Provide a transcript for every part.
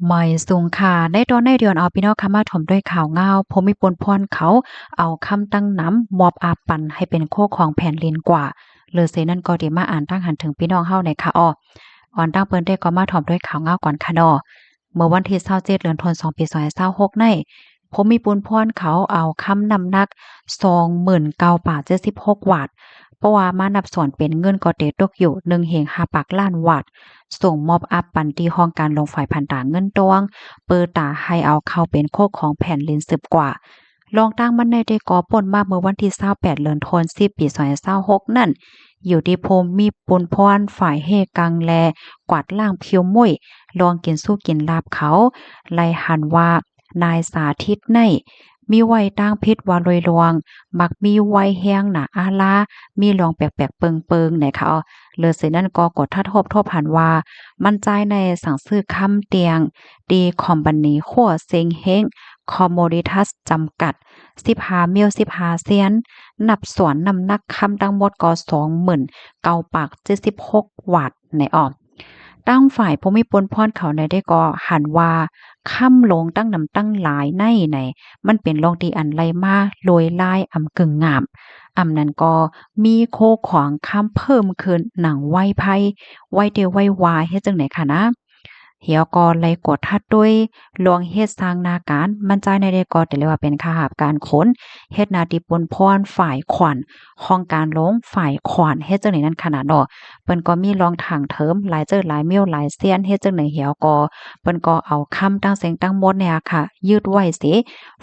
ไม่สูงค่ะในตอนในเดือนเอาพี่น้องค่ะมาถมด้วยข่าวเงาผมมีปนพรเขาเอาคำตั้งน้ำมอบอาปันให้เป็นโคของแผ่นลินกว่าเลยเซนั่นก็ดีมาอ่านตั้งหันถึงพี่น้องเฮาในค่ะอ่อนตั้งเปิ้นได้ก็มาถมด้วยข่าวเงาก่อนค่ะเมื่อวันที่27เดือนธันวาคมปี2026ในผมมีปุนพรเขาเอาคำนำหนัก29,76บาทเพราะว่ามานับส่วนเป็นเงินก็เตตกอยู่1เฮง5ปักล้านบาท ส่งมอบอัพปันที่ห้องการลงฝ่ายพันตาเงินตวงเปิดตาให้เอาเข้าเป็นโคกของแผ่นลินสืบกว่าลองตั้งมันในได้ก่อป่นมาเมื่อวันที่28เดือนธันวาคมปี2026นั่นอยู่ที่พมมีปุนพรฝ่ายเฮกังแลกวาดล่างเพียวมุ้ยลองกินสู้กินลาบเขาไล่หันว่านายสาธิตในมีไว้ตั้งพิษว่าลอยลวงมักมีไว้แห้งหนาอาลามีลองแปลกๆเปิงๆเนี่ยค่ะเลอเสนั่นก็กดทัดทบหันว่ามั่นใจในสั่งซื้อคำเตียงดีคอมบานีขั่วเซ็งเฮงคอมโมดิทัสจำกัด15มิล15เซียนนับสวนนำนักคำทั้งหมดก็29,76วาทในตั้งฝ่ายภูมิพลพรเขาในได้ก็หันว่าค่ำลงตั้งนำตั้งหลายในมันเป็นลองที่อันไรมาโรยลายอำกึ่งงามนั้นก็มีโคของคำเพิ่มขึ้นหนังไว้ไพ่ไว้เดไว้วายเฮ็ดจังไหนคะนะเหี่ยวก็ไล่กดทัดด้วยลวงเฮ็ดสร้างนาการมันใจในได้ก็แต่เรียกว่าเป็นข้าหาบการขนเฮ็ดนาติปนพรฝ่ายขวัญห้องการลงฝ่ายขวัญเฮ็ดจังไหนนั้นขนาดเนาะ เปิ้นก็มีรองทางเทิมหลายเจอหลายมิ้วหลายเซียนเฮ็ดจังไหนเหี่ยวก็เปิ้นก็เอาคำตั้งเสียงตั้งมดเนี่ยค่ะยืดไว้สิ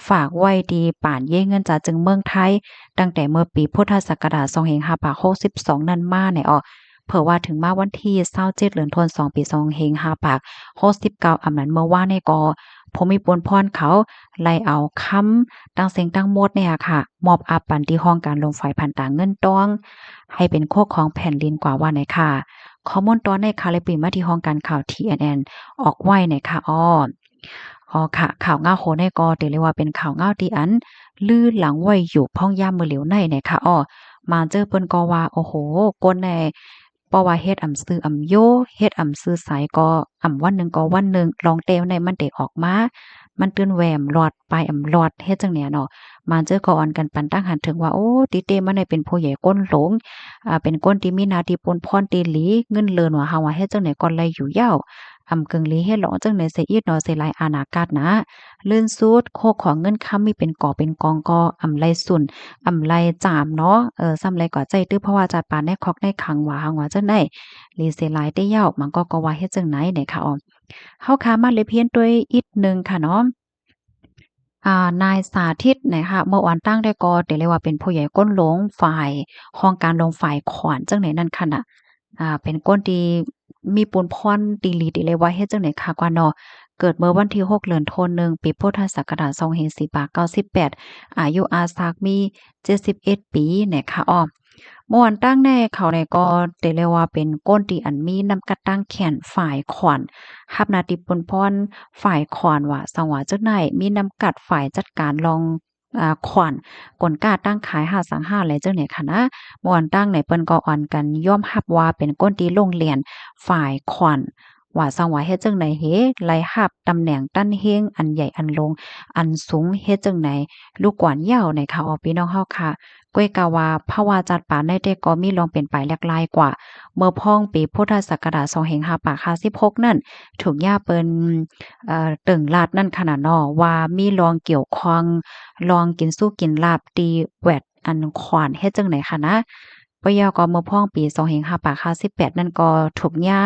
ฝากไว้ดีป่านเย่เงินจากจึงเมืองไทยตั้งแต่เมื่อปีพุทธศักราช2562นั่นมาเนี่ยเผื่อว่าถึงมาวันที่27เดือนธันวาคมปี2569อำนั้นเมื่อวานนี่ก็ผมมีปนพรเขาไล่เอาคำตั้งเสียงตั้งมดเนี่ยค่ะมอบอาปันที่ห้องการลงไฟพันตาเงินต้องให้เป็นโคกของแผ่นดินกว่าว่าไหนค่ะข้อมูลตอนในข่าวเลยปีมาที่ห้องการข่าว TNN ออกไว้ไหนค่ะค่ะข่าวเงาโหในก็เรียกว่าเป็นข่าวเงาที่อันลือหลังไว้อยู่พ่องย่ามมือเหลียวในไหนค่ะมาเจอเปิ้นก็ว่าโอ้โหก้นในเพราะว่าเฮ็ดซื้อโยเฮ็ดซื้อสายก็วันหนึ่งก็วันหนึ่งลองเตวในมันเด็กออกมามันตื้นแหวมหลอดไปหลอดเฮ็ดจังเนี่ยเนาะมาเจอก็ออนกันปันตั้งหันถึงว่าโอ้ติเตมันได้เป็นผู้ใหญ่ก้นหลงเป็นก้นที่มีหน้าที่ปนพรตีหลีเงินเลินว่าเฮาว่าเฮ็ดจังไหนก่อนไลอยู่ยาวกึ่งลีเฮ็ดหลอจังไหนเสียอีดเนาะเสียหลายอาณากาศนะลื่นซูดโคของเงินค้ำมีเป็นก่อเป็นกองก็ไลสุนไลจามเนาะซ้ำไรก็ใจตื้อเพราะว่าจัดปานในคอกในขังว่าหังว่าจังได๋ลีเสียหลายได้ยาวมันก็ว่าเฮ็ดจังไหนเนี่ยค่ะเฮาขามาเลยเพียนด้วยอีกหนึ่งค่ะเนาะ นายสาธิตนะคะเมื่อวานตั้งได้ก็เรียกว่าเป็นผู้ใหญ่ก้นหลงฝ่ายห้องการลงฝ่ายขวานจังไหนนั่นค่ะน่ะเป็นก้นที่มีปูนพรตีหลีตีเลยว่าเฮ็ดจังไหนค่ะกว่าเนาะเกิดเมื่อวันที่6เดือนธันวาคมปีพุทธศักราช2498อายุอาซักมี71ปีนะคะม่วนตั้งแน่เขาเนี่ยก็ได้เรียกว่าเป็นก้นที่อันมีน้ำกระตั้งแขนฝ่ายขวัญรับหน้าที่ปนพรฝ่ายขวานว่าสังว่าจักไหนมีน้ำกัดฝ่ายจัดการรองขวัญกลกล้าตั้งขายหาสังหาหลายจังไหนค่ะนะม่วนตั้งไหนเปิ้นก็อ่อนกันยอมรับว่าเป็นก้นที่โรงเรียนฝ่ายขวัญว่าสังว่าเฮ็ดจังไหนเฮไล่รับตำแหน่งตั้นเฮงอันใหญ่อันลงอันสูงเฮ็ดจังไหนลูกกวนยาวในค่ะพี่น้องเฮาค่ะ ก้วยกาวาภาวาจัดป่าในแต่ก็มีลองเป็นไปแลกลายกว่า เมื่อพ่องปีพุทธศักราช2556นั่นถูกย่าเปิ้นตึงลาดนั่นขนาดเนาะว่ามีลองเกี่ยวข้องลองกินสู้กินลาบตีแวดอันขวานเฮ็ดจังไหนคะนะปะยอก็เมื่อพ่องปี2558นั่นก็ถูกย่า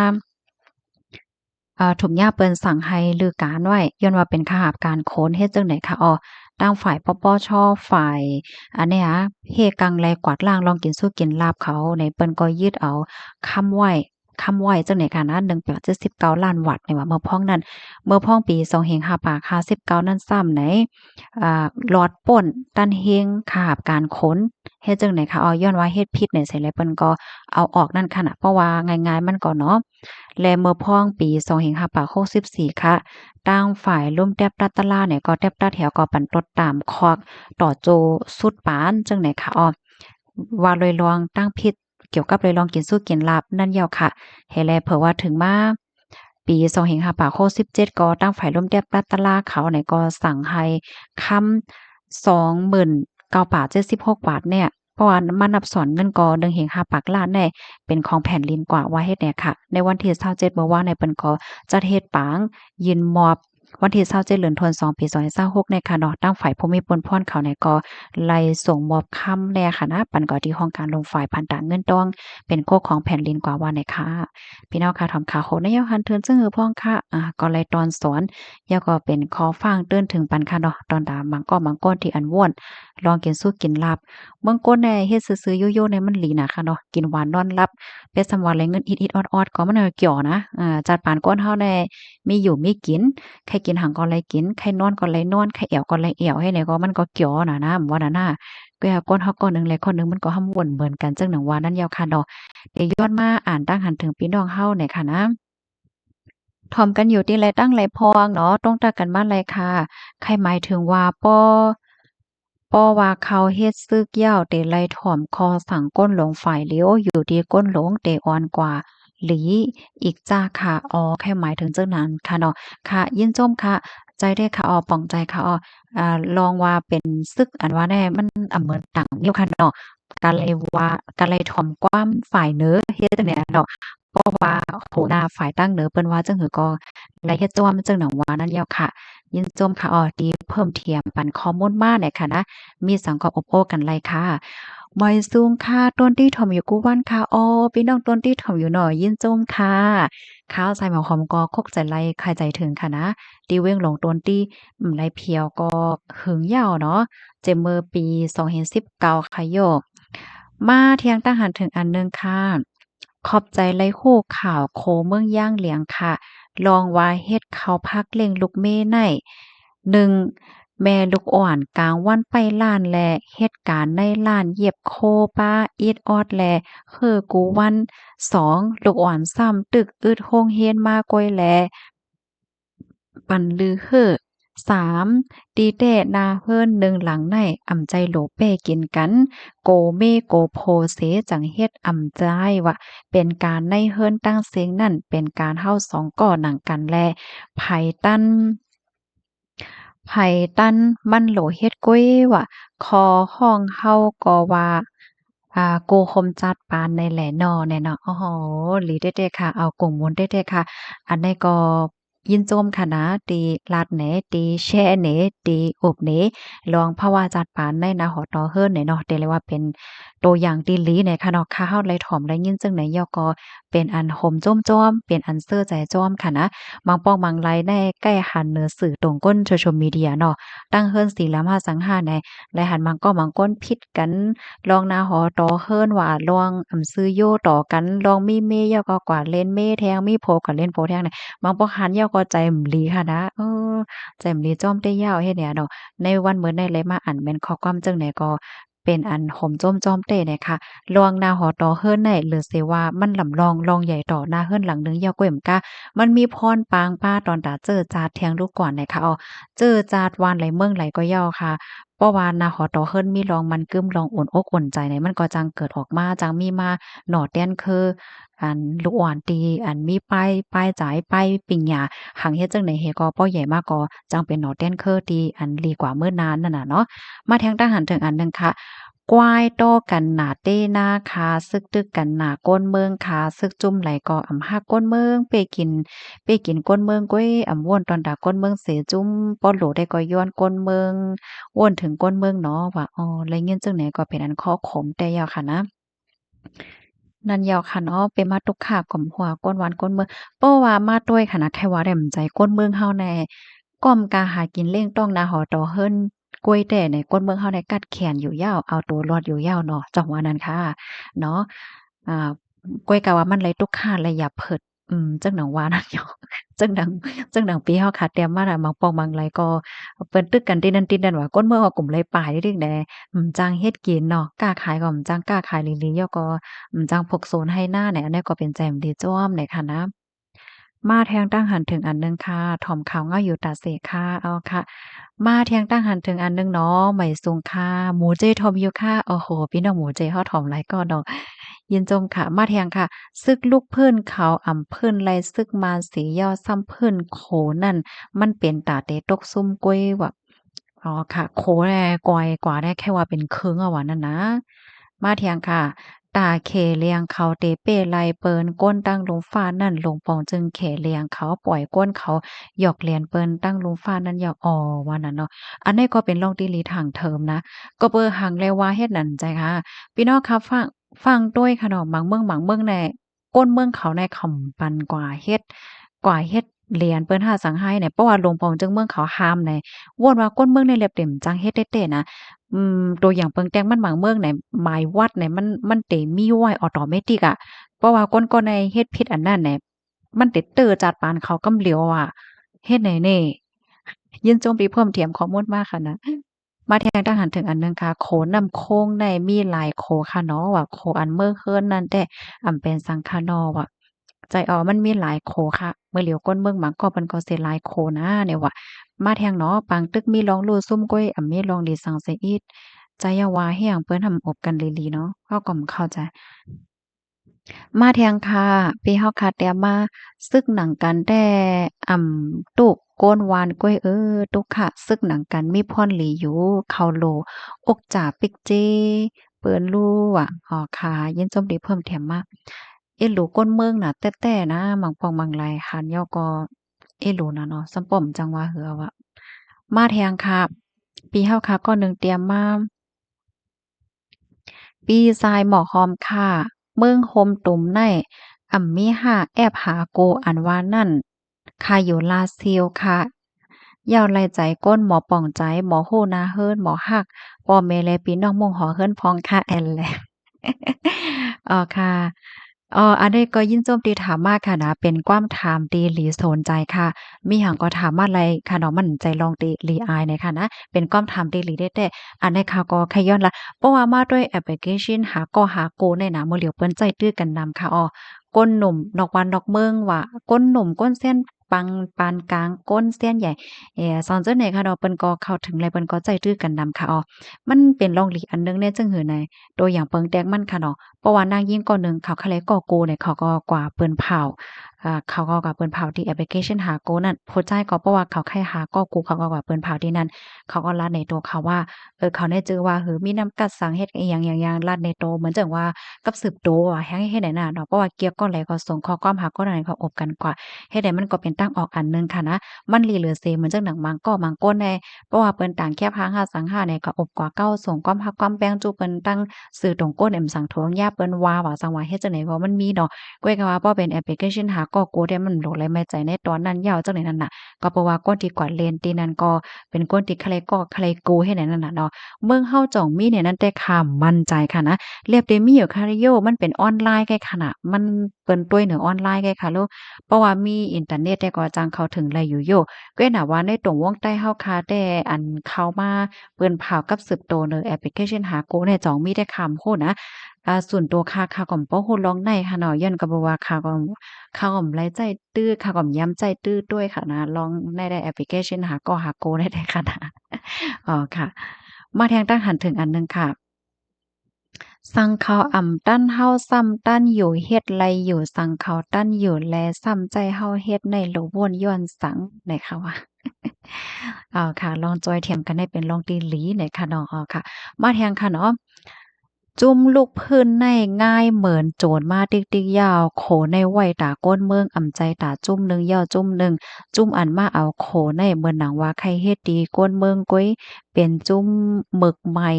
ถูกย่าเปิ้นสั่งให้ลือการไว้ย้อนว่าเป็นขหาบการโค้นเฮ็ดจังได๋คะทางฝ่ายปปชฝ่ายอันเนี้ยเฮกังแลกวาดล้างลองกินสู้กินลาบเขาในเปิ้นก็ยึดเอาคำไว้จังได๋ค่ะนะ1.79ล้านวัตต์นี่ว่าเมื่อพ้องนั้นเมื่อพ้องปี2559นั้นซ้ำไหนหลอดป่นตันเฮงขหาบการค้นเฮ็ดจังได๋คะย้อนว่าเฮ็ดผิดเนี่ยเสร็จแล้วเปิ้นก็เอาออกนั่นค่ะน่ะเพราะว่าง่ายๆมันก็เนาะ และเมื่อพ้องปี2564ค่ะตั้งฝ่ายร่วมแดบรัตตะลาเนี่ยก็แดบตัดแถวก็ปันตดตามคอกต่อโจสุดปานจังไหนคะว่าเลยลองตั้งพิษเกี่ยวกับเลยลองกินสู้กินลาบนั่นเหี่ยวค่ะให้แลเผื่อว่าถึงมา ปี2567ก็ตั้งฝ่ายร่วมแดบรัตลาเขาเนี่ยก็สั่งให้ค้ำ29,076 บาทเนี่ยเพราะว่ามานับสอนเงินก็1.5 ปักล้านแน่เป็นของแผ่นดินกว่าว่าเฮ็ดเนี่ยค่ะในวันที่27เมื่อวานในเปิ้นก็จัดเฮ็ดปางยืนมอบวันที่27เดือนธันวาคมปี2026เนี่ยค่ะเนาะตั้งฝ่ายภูมิพลพรเขาเนี่ยก็ไล่ส่งมอบคำแน่ค่ะนะปันก็ที่ห้องการลงฝ่ายพันธะเงินต้องเป็นโคกของแผ่นดินกว่าว่าเนี่ยค่ะพี่น้องค่ะทำข่าวโคในยาวหันเทินซึ่งคือพ้องค่ะก็ไล่ตอนสอนยาก็เป็นคอฟังเตือนถึงปันค่ะเนาะตอนตามังก็มังก้นที่อันว่วนลองกินสู้กินลาบเมืองก้นในเฮ็ดซื่อๆโยๆในมันหลีน่ะค่ะเนาะกินหวานนอนหลับเป็นสำว่าไรเงินอิดๆออดๆก็มันเกี่ยวนะจัดปานก้นเฮาแน่มีอยู่มีกินใครกินหังก็ไลกินใครนอนก็ไลนอนใครแอวก็ไลแอวให้ไหนก็มันก็เกี่ยวน่ะนะว่าน่ะนะก็ก้นเฮาก้อนหนึงไลก้อนหนึงมันก็ห่ำวนเหมือนกันจังหนังว่านั้นยาวค่ะเนาะเดี๋ยวย้อนมาอ่านตั้งหันถึงพี่น้องเฮาหน่อยค่ะนะถ่อมกันอยู่ที่ไรตั้งไรพองเนาะต้องตากันมาไรค่ะใครหมายถึงว่าป้อว่าเขาเฮ็ดซึกยาวเตไล่ถ่อมคอสั่งก้นหลงฝ่ายเลี้ยวอยู่ดีก้นหลงเตอ่อนกว่าหลีอีกจ้าค่ะอ๋อแค่หมายถึงเจ้านั้นค่ะเนาะค่ะยินจมค่ะใจได้ค่ะอ๋อป่องใจค่ะอ๋อลองว่าเป็นซึกอันว่าแน่มันเหมือนต่างอยู่ค่ะเนาะกะเลยว่าก็เลยถ่อมความฝ่ายเหนือเฮ็ดจังได๋เนาะเพราะว่าหัวหน้าฝ่ายตั้งเหนือเปิ้นว่าจังหือก็ไลเฮ็ดจ้อมจังหนังว่านั่นแล้วค่ะยินจมค่ะอ๋อดีเพิ่มเทียมปันข้อมูลมาเนี่ยค่ะนะ มีสังคมอบโอ้กันไรค่ะหมอยซุงค่ะต้นที่ถ่อมอยู่กู้วันค่ะอ้อพี่น้องต้นที่ถ่อมอยู่หน่อยยินจมค่ะข้าวใส่หมอหอมก็คกใจไรใครใจถึงค่ะนะตีเว้งหลงต้นที่ไรเพียวก็หึงยาวเนาะเจมเมอร์ปี2019ค่ะโยกมาเที่ยงตั้งหันถึงอันหนึงค่ะขอบใจไลคู่ข่าวโคเมืองย่างเหลียงค่ะลองว่าเฮ็ดเขาพักเล่งลูกเม่ไนหนึ่ง แม่ลูกอ่อนกลางวันไปล้านแลเหตุการณ์ในล้านเหยียบโคป้าอีดออดแลคือกูวัน2ลูกอ่อนซ้ำตึกอึดโรงเรียนมาก้อยแลปันลือเฮ้อ3ตีแต้นาเฮิรนหนึ่งหลังในอ่ำใจโหลเป้กินกันโกเมโกโพเสจังเฮ็ดอ่ำใจว่าเป็นการในเฮิรนตั้งเสียงนั่นเป็นการเฮาสองก่อหนังกันแลไผตั้น ไผตันมันโหลเฮ็ดกุ้ยว่าคอห้องเฮาก็ว่าโกคมจัดปานในแหล่นอแน่เนาะโอ้โฮหลีเด็ดๆค่ะเอากงม้วนเด็ดๆค่ะอันนี้ก็ยินโจมค่ะนะตีลาดแหนตีแช่แหนตีอบเหนลองภาวะจัดปานในนาหอตอเฮิรนเนี่ยเนาะได้เลยว่าเป็นตัวอย่างที่หลีเนี่ยค่ะเนาะค่ะเฮาไลถ่อมไลยินจั่งไหนย่อก็เป็นอันห่มจ้อมๆเป็นอันเซ้อใจจ้อมค่ะนะ บางป้องบางไลน์ในใกล้หันเหนือสื่อตรงก้น social media เนาะตั้งเฮิรนสีลำห้าสังหาในและหันมังก็มังก้นพิดกันลองนาหอต่อเฮิรนว่าลองซื้อโยต่อกันลองมีเมยาก็กว่าเล่นเมแทงมีโพก็เล่นโพแทงเนี่ยบางปอกหันยาก็ใจมลีค่ะนะใจมลีจ้อมได้ยาวเฮ็ดเนี่ยเนาะในวันมื้อในเลยมาอันแม่นข้อความจังไหนก็เป็นอันห่มโจ้มจ้อมเต้เนี่ยค่ะลวงนาหอต่อเฮิรนในหรือสิว่ามันลำลองลองใหญ่ต่อหน้าเฮิรนหลังหนึงยาวก้อยมกะ มันมีพรปางป้าตอนตาเจอจาดเทียงลูกก่อนน่ะค่ะเจอจาดวานไหลเมืองไหลก็ย่อค่ะเพราะว่านาหอตอเฮิรนมีลองมันกึ้มลองอุ่นอกอุ่นใจในมันก็จังเกิดออกมาจังมีมาหน่อแต้นคืออันลูกอ่อนตีอันมีป้ายจ๋ายป้ายปิงหยาหังเฮ็ดจังได๋เฮก็ป้อใหญ่มากก็จังเป็นหน่อแต้นคือตีอันลีกว่าเมื่อนานนั่นน่ะเนาะมาแทงทหารถึงอันหนึ่งค่ะ กวายโต้กันหนาเต้หน้าคาซึกตึกกันหน้าก้นเมืองคาซึกจุ่มไหลก็อำฮักก้นเมืองไปกินก้นเมืองก้อยอำว่นตอนดาก้นเมืองเสจุ่มป้อโหลได้ก็ย้อนก้นเมืองว่นถึงก้นเมืองเนาะว่าอ๋อแล้วเงี้ยจังไหนก็เป็นอันข้อขมแต่ยาวค่ะนะนั่นยาวค่ะเนาะเป็นมาตุกขาบกล่อมหัวก้นหวานก้นเมืองเพราะว่ามาด้วยค่ะนะไทว่าได้มันใจก้นเมืองเฮาแน่ก้อมกาหากินเล่งต้องนาหอตอเฮิรน กล้วยแต่ในก้นเมืองเฮาในกัดแขนอยู่ยาวเอาตัวรอดอยู่ยาวเนาะจังหวะนั้นค่ะเนาะอ่ากล้วยกะว่ามันเลยตุกคร้านและอย่าเพิดจังหนังว่านั่นหยอกจังหนังปีเฮาขาดแต้มมาน่ะบางปองบางไรก็เปิ้นตึกกันตินั้นตินั้นว่าก้นเมืองว่ากลุ่มไรปลายเด้แดจังเฮ็ดกินเนาะกล้าขายก็จังกล้าขายอีหลีๆยอก็จังพกโซนให้หน้าเนี่ยอันนี้ก็เป็นแจมดีจ้อมเนี่ยค่ะนะ มาแทงตั้งหันถึงอันหนึ่งค่ะถ่อมข่าวเงาอยู่ตาเสค่ะเอาค่ะมาแทงตั้งหันถึงอันหนึ่งเนาะไหมสูงค่ะหมูเจถ่อมอยู่ค่ะโอ้โฮพี่น้องหมูเจเฮาถ่อมหลายก็ดอก ยินจมค่ะมาแทงค่ะซึกลูกเพิ่นเขาเพิ่นไล่ซึกมาสียอซ้ำเพิ่นโขนั่นมันเป็นตาเตตกซุ่มก้วยแบบอ๋อค่ะโขแลกอยกว่าได้แค่ว่าเป็นครึ่งอะว่านั่นนะมาแทงค่ะตาเขเลียงเขาเตเป้ไล่เปิ้นก้นตั้งลงฟ้านั่นลงปองจึงเขเลียงเขาปล่อยก้นเขาหยอกเลียนเปิ้นตั้งลงฟ้านั่นหยอกอ๋อว่านั่นเนาะอันนี้ก็เป็นลองตีลีทางเทิมนะก็เบอร์หังเลยว่าเฮ็ดนั่นใจค่ะ พี่น้องครับฟังด้วยค่ะเนาะบางเมืองในก้นเมืองเขาในคำปันกว่าเฮ็ดเหรียญเปิ้นหาสังให้เนี่ยเพราะว่าหลวงพ่อจึงเมืองเขาห้ามในวอนว่าก้นเมืองในเล็บเต็มจังเฮ็ดเต้ๆนะตัวอย่างเปิงแตงมันบางเมืองไหนหมายวัดเนี่ยมันเตมีไว้ออโตเมติกอะเพราะว่าก้นในเฮ็ดผิดอันนั้นเนี่ยมันเตเตอจัดปานเขากำเหลียวอะเฮ็ดไหนเน่ยินจมปีเพิ่มเติมข้อมูลมากค่ะนะ มาแทงทหารถึงอันหนึ่งค่ะโขนำโค้งในมีหลายโขค่ะเนาะว่าโขอันเมื่อเคินนั่นแต่เป็นสังคานอว่ะใจมันมีหลายโขค่ะเมื่อเหลียวก้นเมืองหมาก็มันก็สิหลายโขนะเนี่ยว่ะมาแทงเนาะปางตึกมีลองลู่ซุ่มก้อยมีลองดีสังเสอีดใจอย่าว่าให้หยังเปิ้นทำอบกันลีๆเนาะเขาก็บ่เข้าใจ มาแทงค่ะปีเฮาค่ะแต่มาซึกหนังกันแต่ตุกโกนวานก้วยตุกค่ะซึกหนังกันมีพ่อนหลีอยู่เขาโลอกจ่าปิกเจเปิ้นรู้อะอ๋อค่ะยินจมดีเพิ่มแถมมาเอหลูก้นเมืองน่ะแต้ๆนะบางปองบางไลหันยอก็เอหลูน่ะเนาะซำป้อมจังว่าเหือวะมาแทงค่ะปีเฮาค่ะก็นึงเตรียมมาปีทรายหมอกหอมค่ะเมืองโฮมตุ่มใน มีหาแอบหาโกอันว่านั่นค่ะอยู่ลาซิลค่ะยาวไล่ใจก้นหมอป่องใจหมอโหนาเฮิรนหมอฮักป่อแม่และพี่น้องมงหอเฮิรนพ้องค่ะแอนแหละค่ะอันนี้ก็ยินโจมตีถามมาค่ะนะเป็นความถามตีหลีสนใจค่ะมีหยังก็ถามมาเลยค่ะเนาะมันใจลองตีหลีอายหน่อยค่ะนะเป็นความถามตีหลีได้แต่อันนี้ค่ะก็แค่ย้อนละเพราะว่ามาด้วยแอปพลิเคชันหาก็หาโกเนี่ยนะมื้อเหลียวเปิ้นใจตื้อกันนำค่ะก้นหนุ่มนอกวันนอกเมืองว่าก้นหนุ่มก้นเส้นปังปานกลางก้นเส้นใหญ่สอนเจ้าไหนค่ะเนาะเปิ้นก็เข้าถึงแล้วเปิ้นก็ใจตื้อกันนำค่ะมันเป็นร่องหลีอันหนึ่งเนี่ยจึงหือในตัวอย่างเปิงแตกมันค่ะเนาะเพราะว่านางยิ่งก่อหนึ่งเขาคะเลก่อโกเนี่ยเขาก็กว่าเปิ้นเผาเขาก็กว่าเปิ้นเผาที่แอปพลิเคชันหาโกนั่นโพดใจก็เพราะว่าเขาแค่หาก็กูเขาก็กว่าเปิ้นเผาที่นั่นเขาก็ลัดในตัวเขาว่าเขาได้จื้อว่าหือมีน้ำกัดสังเฮ็ดอิหยังๆๆลัดในโตเหมือนจังว่ากับสืบโตอะแฮงเฮ็ดได้น่ะเนาะเพราะว่าเกี่ยวก็แล้วก็ส่งข้อความหาก็นั่นเขาอบกันกว่าเฮ็ดให้มันก็เป็นตั้งออกอันหนึ่งค่ะนะมันหลีเหลือเสเหมือนจังหนังมังก็มังก้นแน่เพราะว่าเปิ้นต่างแค่พางหาสังหาเนี่ยก็อบกว่าเก้าส่งความฮักความแป้งจูเปิ้นตั้งสื่อตรงก้นสังทวงยาเปิ้นว่าจังว่าเฮ็ดจังได๋เพราะมันมีเนาะก้อยก็ว่าพอเป็นแอปพลิเคชันหาก็โกได้มันโหลดเลยไม่ใจในตอนนั้นยาวจังได๋นั่นน่ะก็เพราะว่าก้นที่กวาดเลนตีนั้นก็เป็นก้นที่ใครก็ใครกูเฮ็ดได้นั่นน่ะเนาะเมืองเฮาจ่องมีเนี่ยนั่นแต่ข้ามมั่นใจค่ะนะเรียบได้มีอยู่คาริโยมันเป็นออนไลน์แก่ขนาดมันเปิ้นต้วยเหนือออนไลน์แก่ค่ะโลเพราะว่ามีอินเทอร์เน็ตแต่ก็จังเข้าถึงได้อยู่โยก้อยน่ะว่าในตรงวงใต้เฮาคาแต่อันเข้ามาเปิ้นพาวกับสืบโตเนอแอปพลิเคชันหากูเนี่ยจ่องมีแต่คำโพดนะ ส่วนตัวข้าก็บ่ฮู้ร้องได้ค่ะเนาะย้อนก็บ่ว่าข้าก็ไร้ใจตื้อข้าก็ย้ำใจตื้อด้วยค่ะนะลองได้แอปพลิเคชันหาก็หาโกได้ค่ะนะค่ะมาแทงตั้งหันถึงอันหนึ่งค่ะสั่งเขาตั้นเฮาซ้ำตั้นอยู่เฮ็ดไรอยู่สั่งเขาตั้นอยู่แลซ้ำใจเฮาเฮ็ดในโลวนย้อนสังไหนคะว่าค่ะลองจอยเถียงกันได้เป็นลองตีหลีไหนค่ะเนาะค่ะมาแทงค่ะเนาะ จุ้มลูกพื้นในง่ายเหมือนโจรมาติ๊กๆยาวโขในไว้ตาก้นเมืองใจตาจุ้มหนึ่งยาวจุ้มหนึ่งจุ้มอันมาเอาโขในเหมือนหนังว่าใครเฮ็ดดีก้นเมืองก้อยเป็นจุ้มหมึกใหม่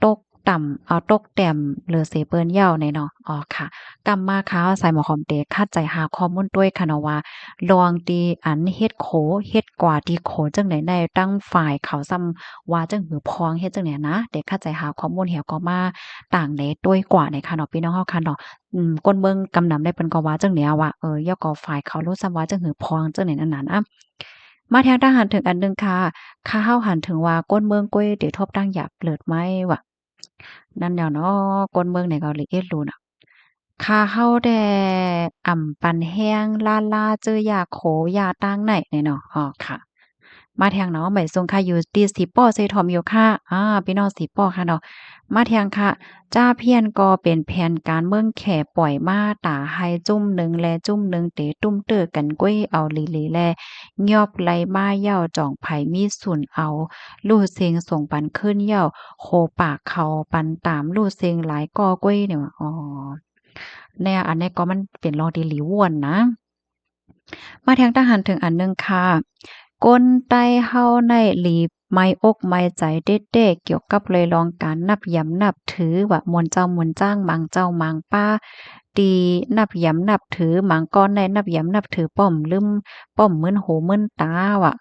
ตกต่ำเอาตกแต้มหรือเสเปิ้นยาวในเนาะค่ะกำมาค่ะใส่หมอหอมเตะคัดใจหาข้อมูลด้วยค่ะเนาะว่าลองตีอันเฮ็ดโขเฮ็ดกว่าที่โขจังได๋ได้ตั้งฝ่ายเขาซ้ำ ว่าจังหือพองเฮ็ดจังเนี่ยนะเด็กเข้าใจหาข้อมูลเหี่ยวก็มาต่างใดด้วยกว่าในค่ะเนาะพี่น้องเฮาค่ะเนาะก้นเบิ่งกำนำได้เปิ้นก็ว่าจังแนวว่าย่อก่อฝ่ายเขารู้ซ้ำว่าจังหือพองจังไหนนั่นน่ะนะมาแทงทหารถึงอันหนึ่งค่ะข้าเฮาหันถึงว่าก้นเมืองก้วยเดี๋ยวทบตั้งหยาบเลิศไหมวะนั่นแนวเนาะก้นเมืองเนี่ยก็ละเอียดรู้น่ะข้าเฮาแต่ปันแห้งลาๆเจอยาโขยาต่างไหนเนี่ยเนาะค่ะ มาแทงเนาะหมายทรงค่ะอยู่ตีสีป้อเซทอมอยู่ค่ะพี่น้องสีป้อค่ะเนาะ มาเทียงค่ะจ้าเพี้ยนก็เป็นแผนการเมืองแข่ปล่อยมาตาให้จุ่มหนึ่งแลจุ่มหนึ่งเตตุ้มเตื้อกันก้วยเอาลีลีแลยอบไหลมาเย้าจ่องไผมีส่วนเอาลู่เสียงส่งปันขึ้นเย้าโคปากเขาปันตามลู่เสียงหลายก่อก้วยเนี่ยว่าอ๋อเนี่ยอันนี้ก็มันเป็นรองดีหลีว่วนนะ มาแทงทหารถึงอันหนึ่งค่ะก้นใต้เฮาในหลีไม้อกไม้ใจเด็ดๆเกี่ยวกับเลยลองการนับย้ำนับถือว่ามวลเจ้ามวลจ้างมังเจ้ามังป้าตีนับย้ำนับถือมังก้อนในนับย้ำนับถือป้อมลืมป้อมมึนหูมึนตาว่ะ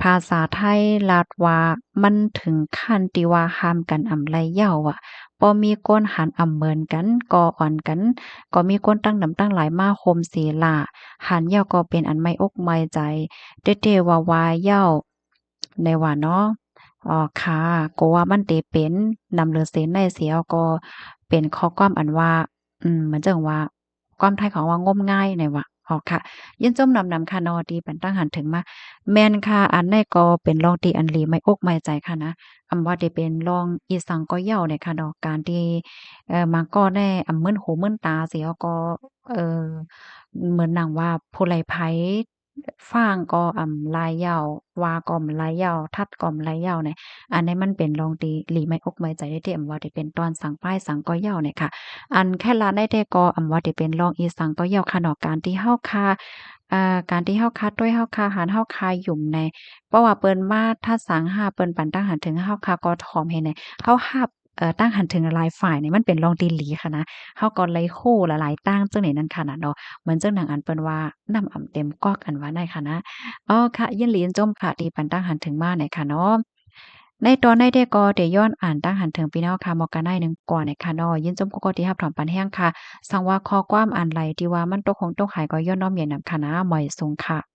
ภาษาไทยลาดว่ามันถึงขั้นที่ว่าห้ามกันอำไลเหย้าอะบ่มีคนหันอำเหมินกันก่ออ่อนกันก็มีคนตั้งนำตั้งหลายมาโฮมศิลาหันเหย้าก็เป็นอันไม่อกไม่ใจเด้ๆว่าๆเหย้าในว่าเนาะอ๋อค่ะก็ว่ามันเตเป็นนำเลือเส้นในเสียก็เป็นข้อความอันว่าเหมือนจังว่าความไทยของว่างมงายในว่าอ๋อค่ะยินจมนำค่ะเนาะที่ปันตั้งหันถึงมา แม่นค่ะอันนั้นก็เป็นรองที่อันหลีไม่อกไม่ใจค่ะนะอำว่าได้เป็นรองอีสังก็เหย้าเนี่ยค่ะดอกการที่มันก็ได้มึนหูมึนตาเสียก็เอ่อเหมือนหนังว่าผู้ลี้ภัยฟ้างก็ลายเหย้าว่าก็ลายเหย้าทัดก็ลายเหย้าเนี่ยอันนี้มันเป็นรองที่หลีไม่อกไม่ใจได้ที่อำว่าได้เป็นตอนสังป้ายสังก็เหย้าเนี่ยค่ะอันแค่ลาได้แต่ก็อำว่าได้เป็นรองอีสังก็เหย้าค่ะเนาะการที่เฮาคา การที่เฮาคัดด้วยเฮาคาหารเฮาคาหยุ่มในเพราะว่าเปิ้นมาถ้าสังหาเปิ้นปันตั้งหันถึงเฮาคาก็ถ่อมให้ในเฮาฮับตั้งหันถึงหลายฝ่ายเนี่ยมันเป็นรองดีหลีค่ะนะเฮาก็เลยโค้หลายๆตั้งจังได๋นั้นค่ะนะเนาะเหมือนจังหนังอันเปิ้นว่าน้ำอ่ำเต็มก๊อกอันว่าได้ค่ะนะอ๋อค่ะยินหลียินจมค่ะที่ปันตั้งหันถึงมาเนี่ยค่ะเนาะในตอนในได้ก็ได้ย้อนอ่านตั้งหันถึงพี่น้องค่ะมอกันได้หนึ่งก่อนเนี่ยค่ะเนาะยินจมก็ที่รับถอมปันแห้งค่ะสังว่าข้อความอันไหลที่ว่ามันตกคงตกหายก็ย้อนน้อมใหญ่นำค่ะนะหมอยสูงค่ะ